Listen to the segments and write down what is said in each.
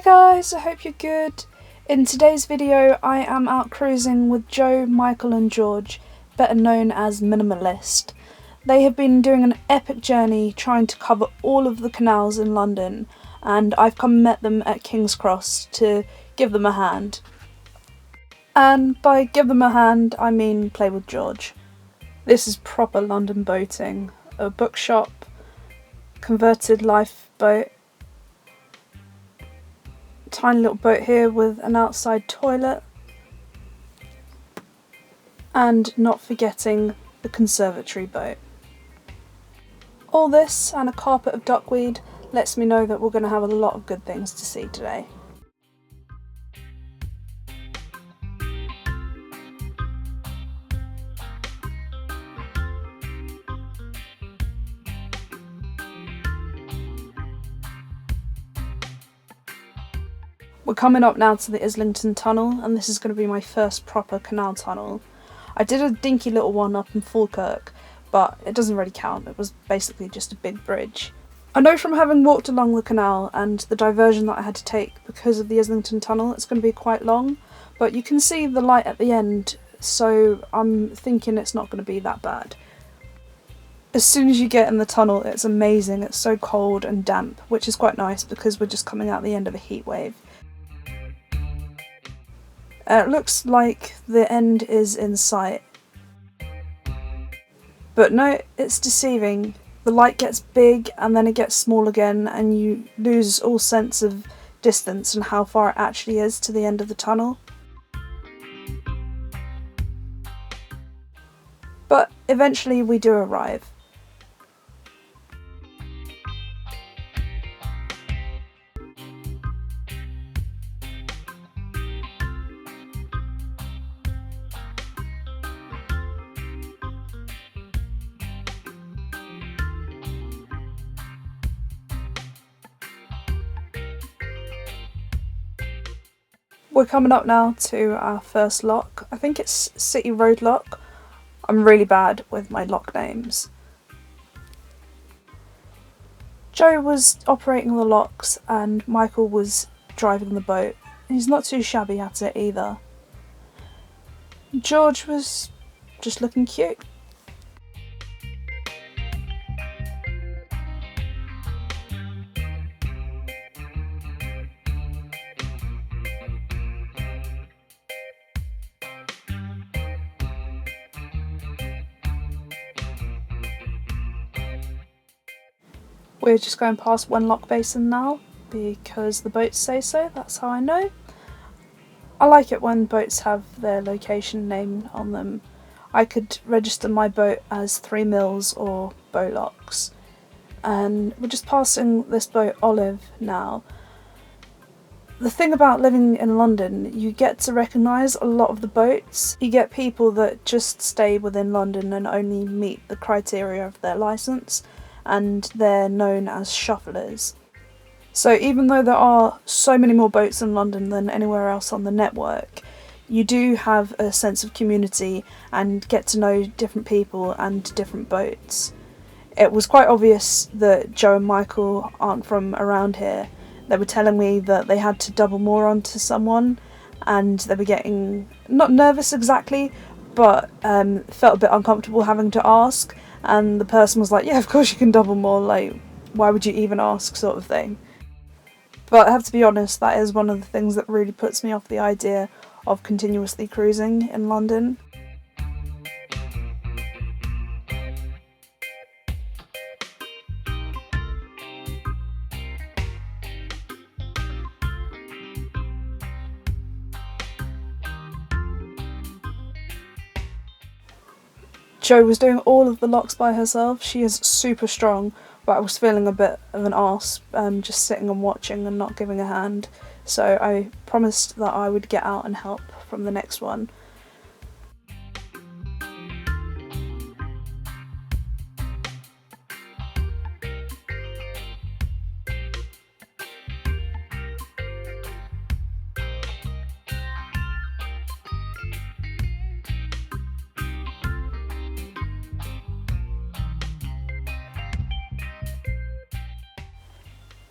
guys, I hope you're good. In today's video I am out cruising with Joe, Michael and George, better known as Minimalist. They have been doing an epic journey trying to cover all of the canals in London, and I've come and met them at King's Cross to give them a hand. And by give them a hand I mean play with George. This is proper London boating. A bookshop, converted lifeboat, tiny little boat here with an outside toilet, and not forgetting the conservatory boat. All this and a carpet of duckweed lets me know that we're going to have a lot of good things to see today. We're coming up now to the Islington Tunnel, and this is going to be my first proper canal tunnel. I did a dinky little one up in Falkirk, but it doesn't really count. It was basically just a big bridge. I know from having walked along the canal and the diversion that I had to take because of the Islington Tunnel, it's going to be quite long, but you can see the light at the end, so I'm thinking it's not going to be that bad. As soon as you get in the tunnel, it's amazing. It's so cold and damp, which is quite nice because we're just coming out the end of a heat wave. It looks like the end is in sight. But no, it's deceiving. The light gets big and then it gets small again, and you lose all sense of distance and how far it actually is to the end of the tunnel. But eventually we do arrive. We're coming up now to our first lock. I think it's City Road Lock. I'm really bad with my lock names. Joe was operating the locks and Michael was driving the boat. He's not too shabby at it either. George was just looking cute. We're just going past one lock basin now because the boats say so, that's how I know. I like it when boats have their location name on them. I could register my boat as 3 Mills or Bowlocks. And we're just passing this boat Olive now. The thing about living in London, you get to recognise a lot of the boats. You get people that just stay within London and only meet the criteria of their licence, and they're known as shufflers. So even though there are so many more boats in London than anywhere else on the network, you do have a sense of community and get to know different people and different boats. It was quite obvious that Joe and Michael aren't from around here. They were telling me that they had to double more onto someone, and they were getting, not nervous exactly, but felt a bit uncomfortable having to ask. And the person was like, yeah, of course you can double more, like, why would you even ask, sort of thing. But I have to be honest, that is one of the things that really puts me off the idea of continuously cruising in London. Jo was doing all of the locks by herself. She is super strong, but I was feeling a bit of an arse just sitting and watching and not giving a hand. So I promised that I would get out and help from the next one.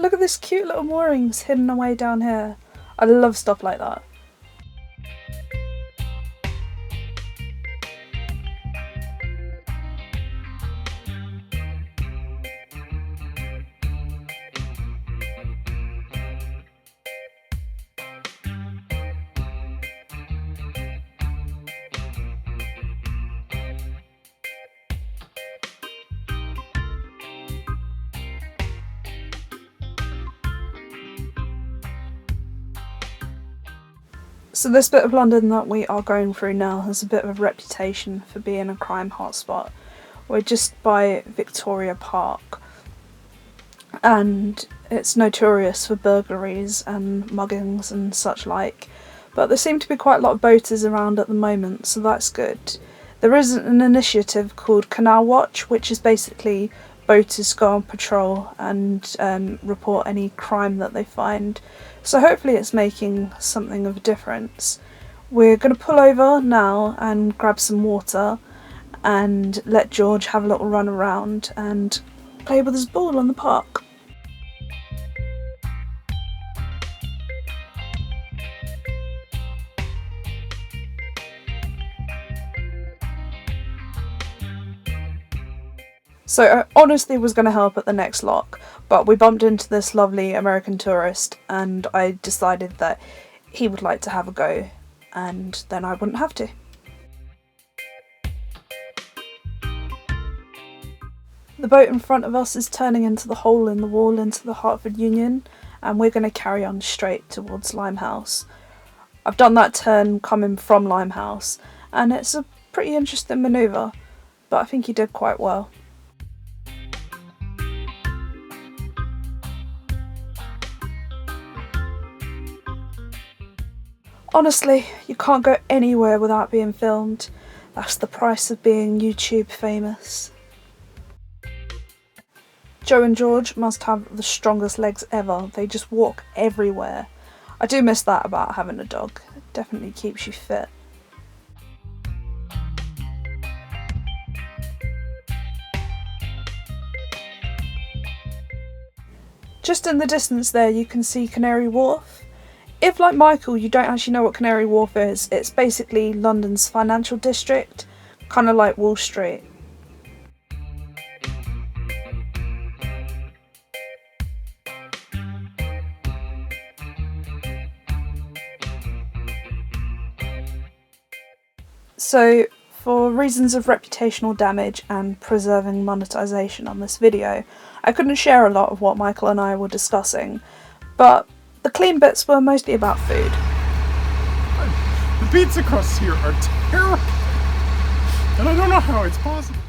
Look at this cute little moorings hidden away down here. I love stuff like that. So this bit of London that we are going through now has a bit of a reputation for being a crime hotspot. We're just by Victoria Park, and it's notorious for burglaries and muggings and such like, but there seem to be quite a lot of boaters around at the moment, so that's good. There is an initiative called Canal Watch, which is basically boaters go on patrol and report any crime that they find. So hopefully it's making something of a difference. We're going to pull over now and grab some water and let George have a little run around and play with his ball on the park. So I honestly was going to help at the next lock, but we bumped into this lovely American tourist and I decided that he would like to have a go and then I wouldn't have to. The boat in front of us is turning into the hole in the wall into the Hertford Union, and we're going to carry on straight towards Limehouse. I've done that turn coming from Limehouse and it's a pretty interesting manoeuvre, but I think he did quite well. Honestly, you can't go anywhere without being filmed. That's the price of being YouTube famous. Joe and George must have the strongest legs ever. They just walk everywhere. I do miss that about having a dog. It definitely keeps you fit. Just in the distance there you can see Canary Wharf. If, like Michael, you don't actually know what Canary Wharf is, it's basically London's financial district, kind of like Wall Street. So, for reasons of reputational damage and preserving monetization on this video, I couldn't share a lot of what Michael and I were discussing, but the clean bits were mostly about food. The pizza crusts here are terrible, and I don't know how it's possible.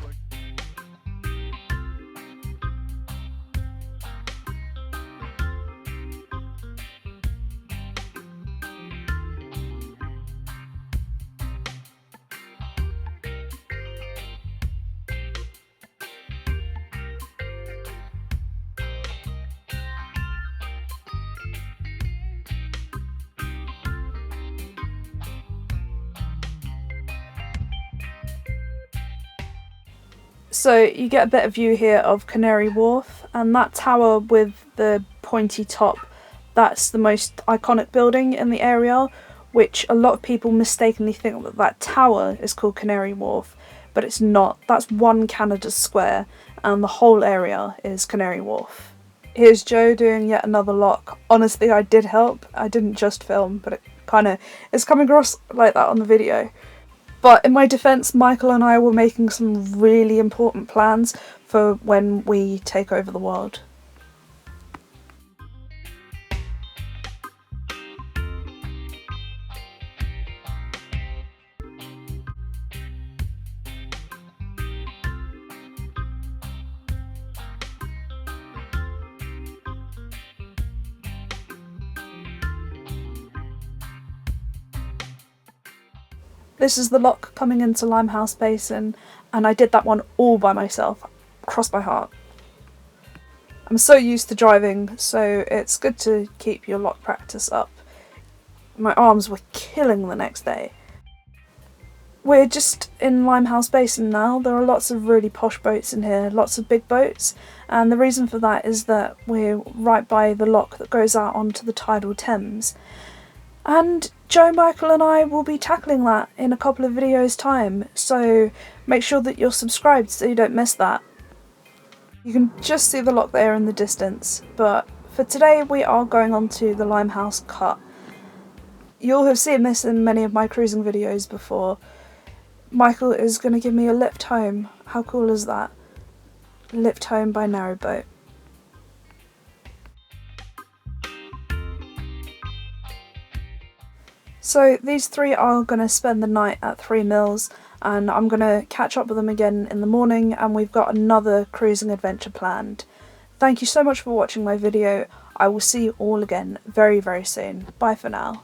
So you get a better view here of Canary Wharf, and that tower with the pointy top, that's the most iconic building in the area, which a lot of people mistakenly think that that tower is called Canary Wharf, but it's not. That's one Canada Square, and the whole area is Canary Wharf. Here's Joe doing yet another lock. Honestly, I did help. I didn't just film, but it's coming across like that on the video. But in my defence, Michael and I were making some really important plans for when we take over the world. This is the lock coming into Limehouse Basin, and I did that one all by myself, cross by heart. I'm so used to driving, so it's good to keep your lock practice up. My arms were killing the next day. We're just in Limehouse Basin now. There are lots of really posh boats in here, lots of big boats, and the reason for that is that we're right by the lock that goes out onto the tidal Thames. And Joe, Michael and I will be tackling that in a couple of videos' time, so make sure that you're subscribed so you don't miss that. You can just see the lock there in the distance, but for today we are going on to the Limehouse Cut. You'll have seen this in many of my cruising videos before. Michael is going to give me a lift home. How cool is that? Lift home by Narrowboat. So these three are going to spend the night at 3 Mills, and I'm going to catch up with them again in the morning, and we've got another cruising adventure planned. Thank you so much for watching my video. I will see you all again very, very soon. Bye for now.